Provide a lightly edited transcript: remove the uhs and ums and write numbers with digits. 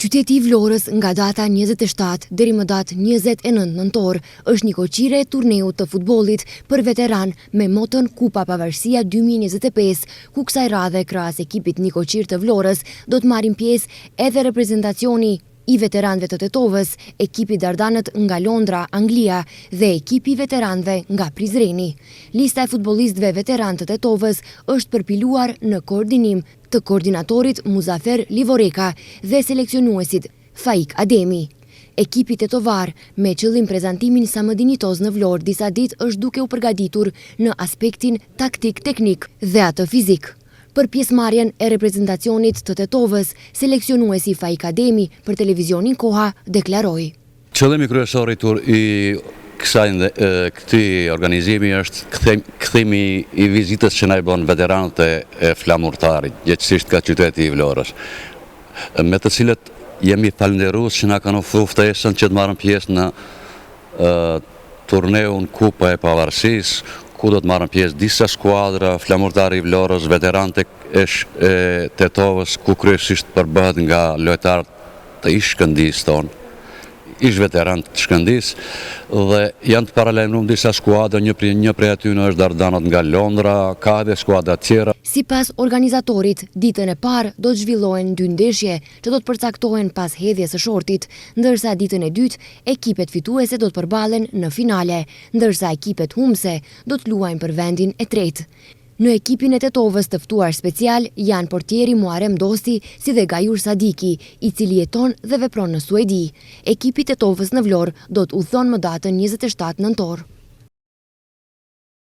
Qyteti i Vlorës nga data 27 deri më datë 29 nëntor është një koqire e turneut të futbollit për veteran me motën Kupa Pavarësia 2025, ku kësaj radhe krahas ekipit një koqir të Vlorës do të marrin pjesë edhe reprezentacioni i veteranëve të Tetovës, ekipi Dardanët nga Londra, Anglia dhe ekipi veteranëve nga Prizreni. Lista e futbollistëve veteranë të Tetovës është përpiluar në koordinim të koordinatorit Muzafer Livoreka dhe seleksionuesit Faik Ademi. Ekipi tetovar me qëllim prezantimin sa më dinjitoz në Vlorë disa ditë është duke u përgatitur në aspektin taktik-teknik dhe atë fizik. Për pjesëmarrjen e reprezentacionit të Tetovës, seleksionuesi Faik Ademi për televizionin Koha deklaroi: Qëllimi kryesor i këtij organizimi është kthimi i vizitës që na i bën veteranët e flamurtarit, gjithsesi ka qyteti i Vlorës, me të cilët jemi falënderues që na kanë ofruar ftesën që të marrim pjesë në turneun Kupa e Pavarësisë, ku do të marrën pjesë disa skuadra, flamurtari i Vlorës, veteranë e Tetovës, ku kryesisht përbëhet nga lojtarë të ish Shkëndijës tonë, ish veteranë të Shkëndijës, dhe janë të paralajmëruar disa skuadra, një prej aty është Dardanët nga Londra, ka edhe skuadra tjera. Sipas organizatorit, ditën e parë do të zhvillohen 2 ndeshje që do të përcaktohen pas hedhjes së shortit, ndërsa ditën e dytë ekipet fituese do të përballen në finale, ndërsa ekipet humbse do të luajnë për vendin e tretë. Në ekipin e Tetovës të ftuar special janë portieri Muharrem Dosti si dhe Gajur Sadiki, i cili jeton dhe vepron në Suedi. Ekipi i Tetovës në Vlorë do të udhëton më datën 27 nëntor.